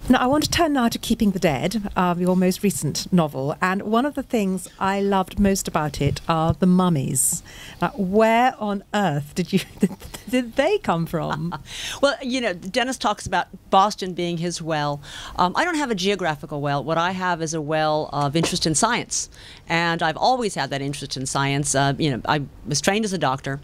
Now, I want to turn now to Keeping the Dead, your most recent novel. And one of the things I loved most about it are the mummies. Where on earth did they come from? Well, you know, Dennis talks about Boston being his well. I don't have a geographical well. What I have is a well of interest in science. And I've always had that interest in science. You know, I was trained as a doctor.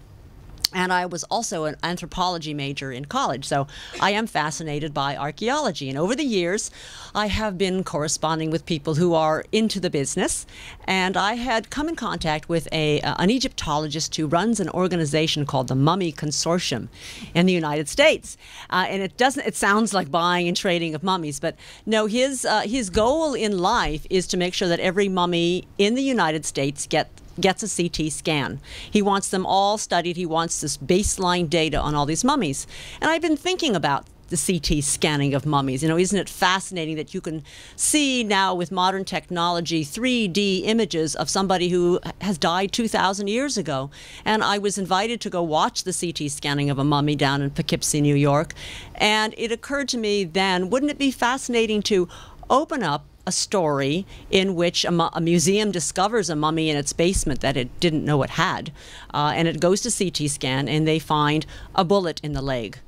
And I was also an anthropology major in college, so I am fascinated by archaeology. And over the years, I have been corresponding with people who are into the business. And I had come in contact with an Egyptologist who runs an organization called the Mummy Consortium in the United States. And it sounds like buying and trading of mummies, but no, his goal in life is to make sure that every mummy in the United States gets a CT scan. He wants them all studied. He wants this baseline data on all these mummies. And I've been thinking about the CT scanning of mummies. You know, isn't it fascinating that you can see now with modern technology 3D images of somebody who has died 2,000 years ago? And I was invited to go watch the CT scanning of a mummy down in Poughkeepsie, New York. And it occurred to me then, wouldn't it be fascinating to open up a story in which a museum discovers a mummy in its basement that it didn't know it had, and it goes to CT scan and they find a bullet in the leg.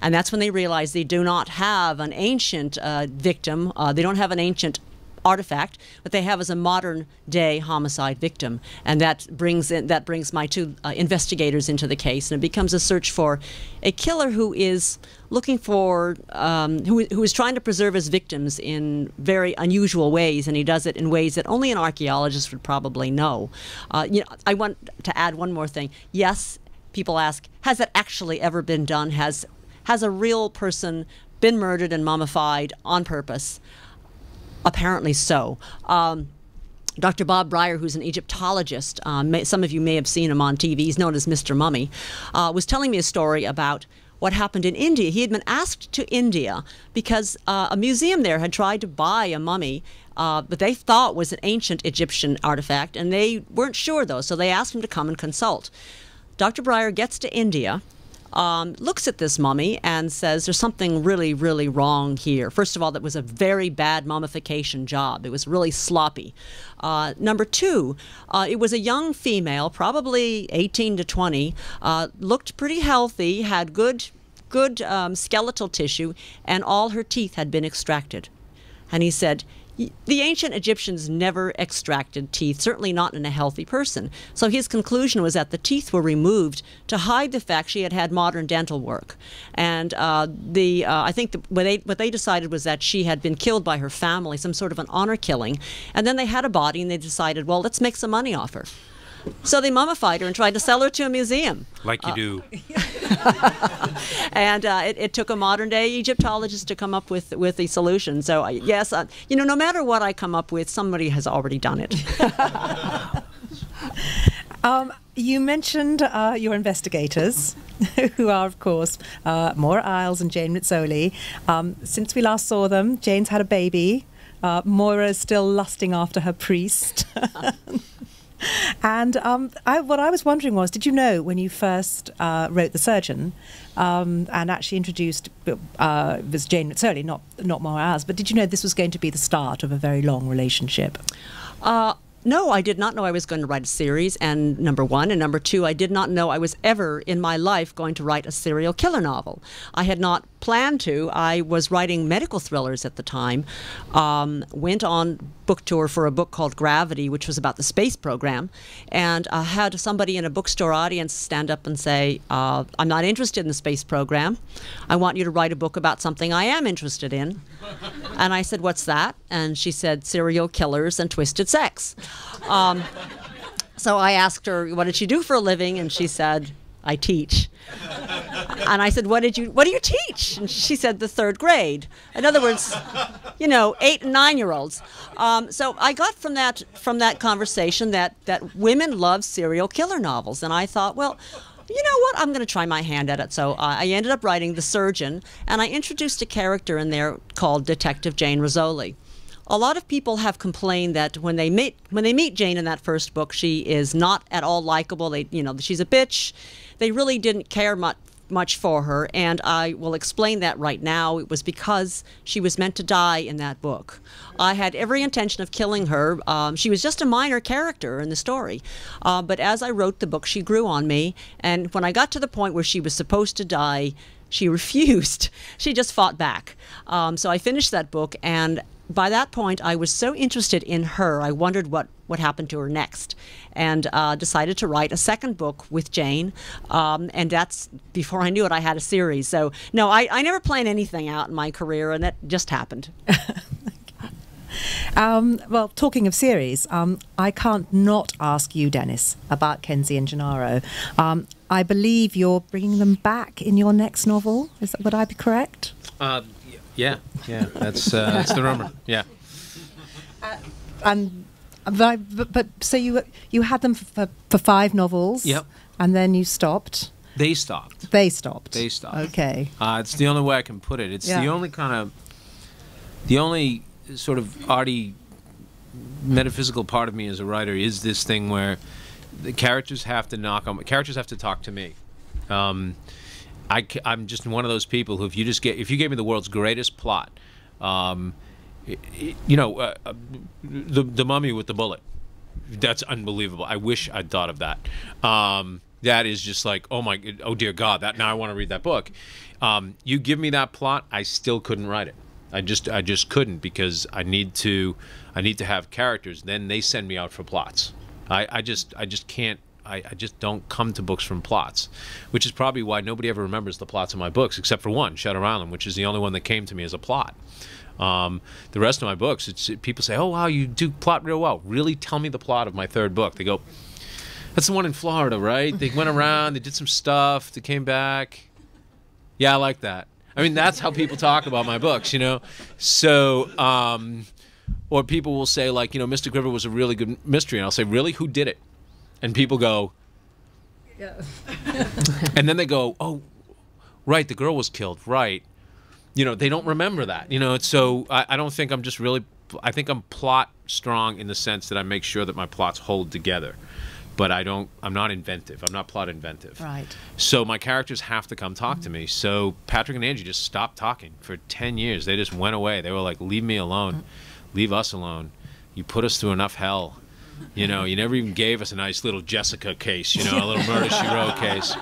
And that's when they realize they do not have an ancient victim, they don't have an ancient artifact, but they have as a modern day homicide victim. And that brings my two investigators into the case, and it becomes a search for a killer who is looking for, who is trying to preserve his victims in very unusual ways, and he does it in ways that only an archaeologist would probably know. You know, I want to add one more thing. Yes, people ask, has that actually ever been done? Has a real person been murdered and mummified on purpose? Apparently so. Dr. Bob Breyer, who's an Egyptologist, some of you may have seen him on TV, he's known as Mr. Mummy, was telling me a story about what happened in India. He had been asked to India because a museum there had tried to buy a mummy but they thought was an ancient Egyptian artifact, and they weren't sure, though, so they asked him to come and consult. Dr. Breyer gets to India, looks at this mummy and says there's something really, really wrong here. First of all, that was a very bad mummification job. It was really sloppy. Number two, it was a young female, probably 18 to 20, looked pretty healthy, had good skeletal tissue, and all her teeth had been extracted. And he said, the ancient Egyptians never extracted teeth, certainly not in a healthy person. So his conclusion was that the teeth were removed to hide the fact she had had modern dental work. And I think what they decided was that she had been killed by her family, some sort of an honor killing. And then they had a body, and they decided, well, let's make some money off her. So they mummified her and tried to sell her to a museum. Like you do. And it took a modern-day Egyptologist to come up with a solution. So yes, you know, no matter what I come up with, somebody has already done it. You mentioned your investigators, who are, of course, Maura Isles and Jane Rizzoli. Since we last saw them, Jane's had a baby. Maura is still lusting after her priest. And what I was wondering was, did you know when you first wrote The Surgeon and actually introduced, it was Jane Rizzoli, not Maura Isles, but did you know this was going to be the start of a very long relationship? No, I did not know I was going to write a series, and number one. And number two, I did not know I was ever in my life going to write a serial killer novel. I had not planned to. I was writing medical thrillers at the time, went on book tour for a book called Gravity, which was about the space program, and had somebody in a bookstore audience stand up and say, I'm not interested in the space program. I want you to write a book about something I am interested in. And I said, what's that? And she said, serial killers and twisted sex. So I asked her, what did she do for a living? And she said, I teach. And I said, what do you teach? And she said, the third grade. In other words, you know, 8- and 9-year-olds. So I got from that conversation that women love serial killer novels. And I thought, well, you know what, I'm going to try my hand at it. So I ended up writing The Surgeon, and I introduced a character in there called Detective Jane Rizzoli. A lot of people have complained that when they meet Jane in that first book, she is not at all likable. You know, she's a bitch. They really didn't care much much for her, and I will explain that right now. It was because she was meant to die in that book. I had every intention of killing her. She was just a minor character in the story. But as I wrote the book, she grew on me, and when I got to the point where she was supposed to die, she refused. She just fought back. So I finished that book, and by that point, I was so interested in her, I wondered what happened to her next, and decided to write a second book with Jane, and that's, before I knew it, I had a series. So, no, I never planned anything out in my career, and that just happened. Well, talking of series, I can't not ask you, Dennis, about Kenzie and Gennaro. I believe you're bringing them back in your next novel. Would I be correct? Yeah, that's the rumor. Yeah. But so you had them for 5 novels. Yep. And then you stopped. They stopped. They stopped. They stopped. Okay. It's the only way I can put it. It's the only sort of arty, metaphysical part of me as a writer is this thing where the characters have to characters have to talk to me. I'm just one of those people who, if you gave me the world's greatest plot, you know, the mummy with the bullet, that's unbelievable. I wish I'd thought of that. That is just like, oh dear God, now I want to read that book. You give me that plot, I still couldn't write it. I just couldn't, because I need to have characters. Then they send me out for plots. I just can't. I just don't come to books from plots, which is probably why nobody ever remembers the plots of my books, except for one, Shutter Island, which is the only one that came to me as a plot. The rest of my books, people say, oh, wow, you do plot real well. Really, tell me the plot of my 3rd book. They go, that's the one in Florida, right? They went around, they did some stuff, they came back. Yeah, I like that. I mean, that's how people talk about my books, you know? So, or people will say, like, you know, Mystic River was a really good mystery. And I'll say, really? Who did it? And people go, yeah. And then they go, oh, right, the girl was killed, right. You know, they don't remember that, you know. So I don't think I'm just really, I think I'm plot strong in the sense that I make sure that my plots hold together. But I'm not inventive. I'm not plot inventive. Right. So my characters have to come talk to me. So Patrick and Angie just stopped talking for 10 years. They just went away. They were like, leave me alone. Leave us alone. You put us through enough hell. You know, you never even gave us a nice little Jessica case, you know, a little Murder, She Wrote case.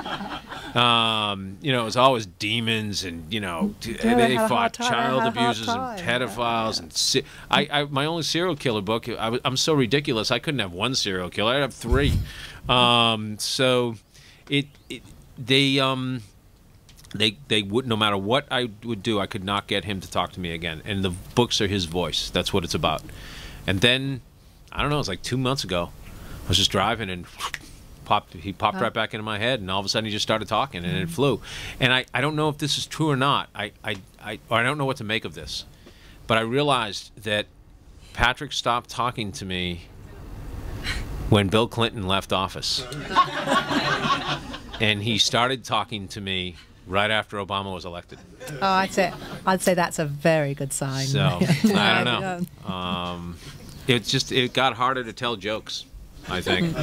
You know, it was always demons, and, you know, they fought child abusers and pedophiles. And my only serial killer book, I'm so ridiculous, I couldn't have 1 serial killer. I'd have 3. So they would, no matter what I would do, I could not get him to talk to me again. And the books are his voice. That's what it's about. And then, I don't know, it was like 2 months ago, I was just driving, and he popped right back into my head, and all of a sudden he just started talking, and it flew. And I don't know if this is true or not. Or I don't know what to make of this. But I realized that Patrick stopped talking to me when Bill Clinton left office. And he started talking to me right after Obama was elected. Oh, I'd say that's a very good sign. So, I don't know. It got harder to tell jokes, I think.